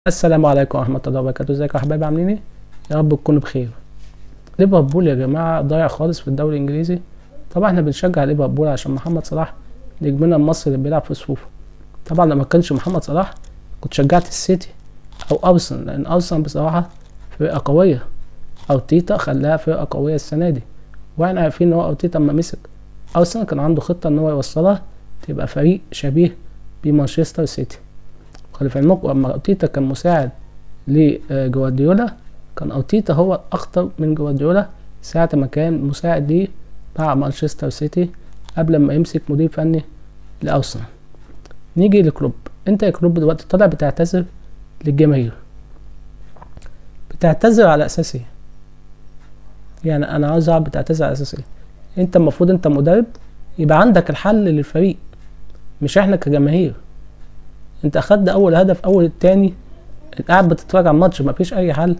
السلام عليكم ورحمة الله وبركاته. ازيكم يا حبايبي، عاملين ايه؟ يا رب تكونوا بخير. ليفربول يا جماعة ضايع خالص في الدوري الانجليزي. طبعا احنا بنشجع ليفربول عشان محمد صلاح نجمنا المصري اللي بيلعب في صفوفه. طبعا لو ما كانش محمد صلاح كنت شجعت السيتي او ارسنال، لان ارسنال بصراحة فرقة قوية. ارتيتا خلاها فرقة قوية السنة دي، واحنا عارفين ان هو ارتيتا اما مسك ارسنال كان عنده خطة ان هو يوصلها تبقى فريق شبيه بمانشستر سيتي. خلي في علمكم اما ارتيتا كان مساعد لجوارديولا، كان ارتيتا هو اخطر من جوارديولا ساعة ما كان مساعد ليه مع مانشستر سيتي قبل ما يمسك مدير فني لارسنال. نيجي لكلوب. انت يا كلوب دلوقتي طالع بتعتذر للجماهير، بتعتذر على اساس ايه؟ يعني انا عاوز اعرف بتعتذر على اساس ايه؟ انت المفروض انت مدرب يبقى عندك الحل للفريق، مش احنا كجماهير. انت اخدت اول هدف، اول التاني قاعد بتتفرج على الماتش، مفيش اي حل،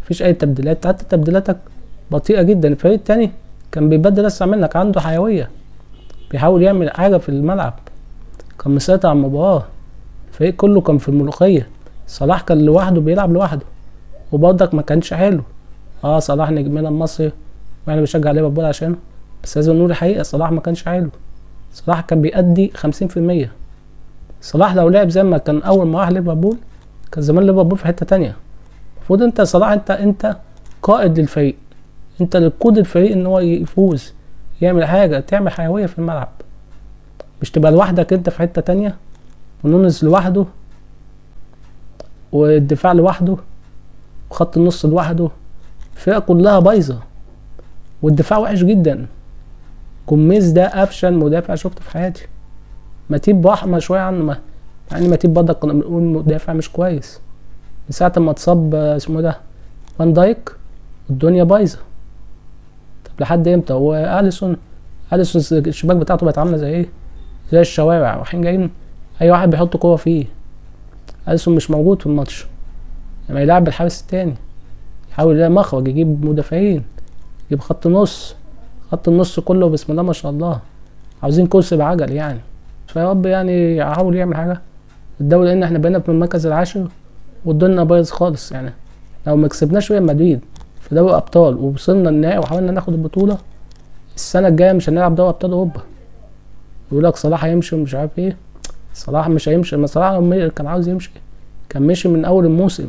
مفيش اي تبديلات، حتى تبديلاتك بطيئه جدا. الفريق التاني كان بيبدل اسرع منك، عنده حيويه، بيحاول يعمل حاجه في الملعب، كان مسيطر على المباراه. الفريق كله كان في الملوخيه. صلاح كان لوحده بيلعب لوحده وبرضك ما كانش حلو. صلاح نجمنا المصري واحنا بنشجع ليفربول عشانه، بس لازم نقول الحقيقه، صلاح ما كانش حلو. صلاح كان بيأدي 50%. صلاح لو لعب زي ما كان اول ما راح ليفربول كان زمان ليفربول في حته تانية. المفروض انت صلاح انت قائد للفريق، انت اللي تقود الفريق ان هو يفوز، يعمل حاجه، تعمل حيويه في الملعب، مش تبقى لوحدك انت في حته تانية، ونونز لوحده، والدفاع لوحده، وخط النص لوحده. الفرقه كلها بايظه والدفاع وحش جدا. جوميز ده افشل مدافع شفته في حياتي. ماتيب رحمه شويه عنه، يعني ماتيب برضك كنا بنقول مدافع مش كويس. من ساعة ما اتصاب اسمه ده فان دايك الدنيا بايظة. طب لحد امتى؟ هو اليسون الشباك بتاعته بقت عاملة زي ايه؟ زي الشوارع، رايحين جايين اي واحد بيحط كورة فيه. اليسون مش موجود في الماتش، لما يلعب الحارس التاني يحاول يلاقي مخرج، يجيب مدافعين، يجيب خط النص كله بسم الله ما شاء الله، عاوزين كرسي بعجل يعني. فيا رب يعني يحاول يعمل حاجة الدوري، لان احنا بقينا في المركز العاشر والدنيا بايظ خالص. يعني لو ما كسبناش ريال مدريد في دوري ابطال ووصلنا النهائي وحاولنا ناخد البطوله، السنه الجايه مش هنلعب دوري ابطال اوروبا. يقول لك صلاح هيمشي ومش عارف ايه. صلاح مش هيمشي. ما صلاح لو كان عاوز يمشي كان مشي من اول الموسم.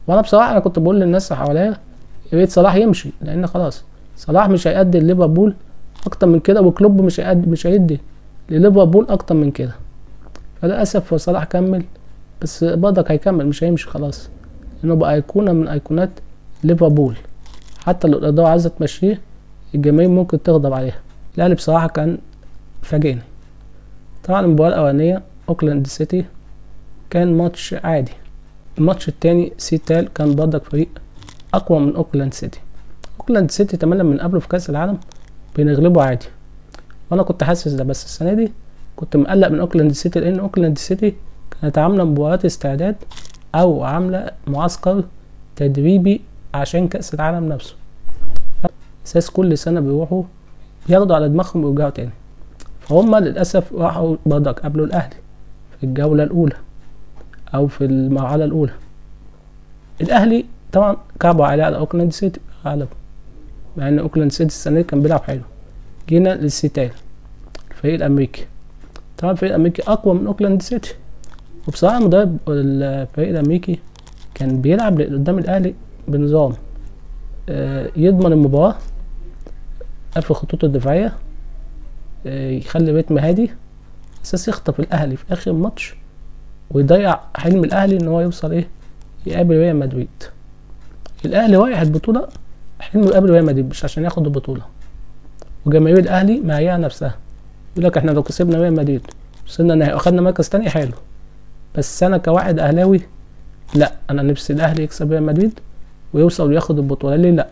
وانا بصراحه انا كنت بقول للناس اللي حواليا يا ريت صلاح يمشي، لان خلاص صلاح مش هيأدي لليفربول اكتر من كده، وكلوب مش هيدي لليفربول اكتر من كده. فللاسف صلاح كمل، بس برضك هيكمل مش هيمشي خلاص، لانه بقى ايقونه من ايقونات ليفربول. حتى لو الاداره عايزه تمشيه الجماهير ممكن تغضب عليها. الاهلي بصراحه كان فاجئني. طبعا المباراه الاولانيه اوكلاند سيتي كان ماتش عادي. الماتش التاني سيتال كان برضك فريق اقوى من اوكلاند سيتي. اوكلاند سيتي تماما من قبله في كاس العالم بنغلبه عادي، وانا كنت حاسس ده، بس السنه دي كنت مقلق من اوكلاند سيتي، لان اوكلاند سيتي كانت عامله مباريات استعداد او عامله معسكر تدريبي عشان كاس العالم نفسه. اساس كل سنه بيروحوا ياخدوا على دماغهم ويرجعوا تاني. فهم للاسف راحوا برضك قابلوا الاهلي في الجوله الاولى او في المرحله الاولى. الاهلي طبعا كعبوا على اوكلاند سيتي غلبوا، مع ان اوكلاند سيتي السنه دي كان بيلعب حلو. جينا للسيتال الفريق الامريكي. طبعا الفريق الامريكي اقوى من اوكلاند سيتي، وبصراحه مدرب الفريق الامريكي كان بيلعب قدام الاهلي بنظام يضمن المباراه، قفل خطوط الدفاعيه، يخلي رتم هادي، اساس يخطف الاهلي في اخر الماتش ويضيع حلم الاهلي ان هو يوصل ايه، يقابل ريال مدريد. الاهلي رايح البطوله حلمه يقابل ريال مدريد مش عشان ياخد البطوله. وجماهير الاهلي مهيئه نفسها، يقول لك احنا لو كسبنا ريال مدريد وصلنا النهائي واخدنا مركز تاني حلو، بس انا كواحد اهلاوي لا، انا نفسي الاهلي يكسب ريال مدريد ويوصل وياخد البطوله. ليه لا؟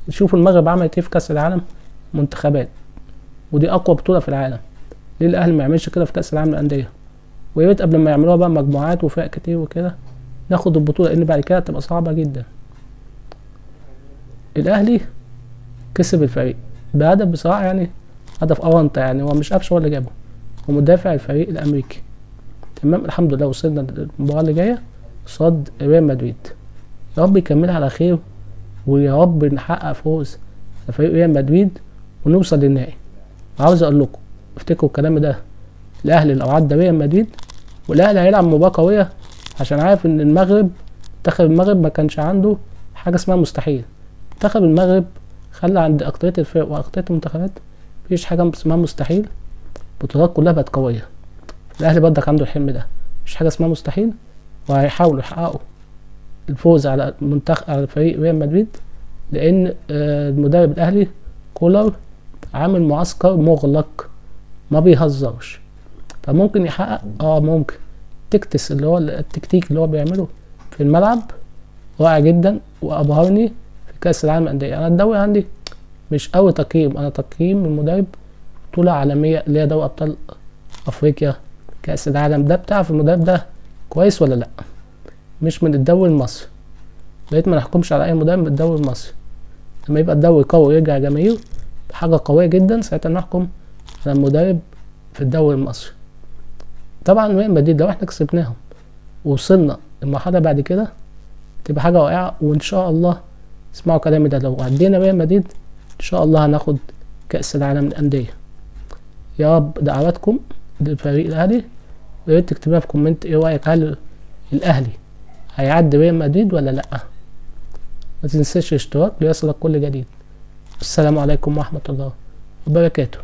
شوفوا المغرب عملت ايه في كاس العالم منتخبات، ودي اقوى بطوله في العالم. ليه الاهلي ما يعملش كده في كاس العالم للانديه؟ ويا ريت قبل ما يعملوها بقى مجموعات وفرق كتير وكده ناخد البطوله، لان بعد كده هتبقى صعبه جدا. الاهلي كسب الفريق بهدف بصراحه، يعني هدف اونطه، يعني هو مش قفشه ولا جابه، هو مدافع الفريق الامريكي. تمام، الحمد لله وصلنا للمباراه اللي جايه قصاد ريال مدريد. يا رب يكملها على خير، ويا رب نحقق فوز على فريق ريال مدريد ونوصل للنهائي. عاوز اقول لكم افتكروا الكلام ده، الاهلي لو عدى ريال مدريد، والاهلي هيلعب مباراة قوية، عشان عارف ان المغرب، منتخب المغرب ما كانش عنده حاجة اسمها مستحيل. منتخب المغرب خلى عند اكترية الفرق واكترية المنتخبات مفيش حاجة اسمها مستحيل، البطولات كلها بقت قوية. الاهلي برضك عنده الحلم ده، مفيش حاجة اسمها مستحيل، وهيحاولوا يحققوا الفوز على على فريق ريال مدريد، لان المدرب الاهلي كولر عامل معسكر مغلق ما بيهزرش، فممكن يحقق ممكن. تكتس اللي هو التكتيك اللي هو بيعمله في الملعب رائع جدا، وابهرني في كاس العالم للانديه. انا الدوري عندي مش قوي تقييم، انا تقييم المدرب بطوله عالميه اللي هي دوري ابطال افريقيا، كاس العالم ده. بتعرف المدرب ده كويس ولا لا، مش من الدوري المصري. بقيت ما نحكمش على اي مدرب من الدوري المصري، لما يبقى الدوري قوي ويرجع جماهير بحاجه قويه جدا ساعتها نحكم على المدرب في الدوري المصري. طبعا ريال مدريد لو احنا كسبناهم ووصلنا المرحله بعد كده تبقى حاجه رائعه، وان شاء الله اسمعوا كلامي ده، لو عدينا ريال مدريد ان شاء الله هناخد كاس العالم للانديه. يا رب دعواتكم للفريق الاهلي، وياريت تكتبوها في كومنت ايه رايك، هل الاهلي هيعدي ريال مدريد ولا لا. ما تنساش الاشتراك ليصلك كل جديد. السلام عليكم ورحمه الله وبركاته.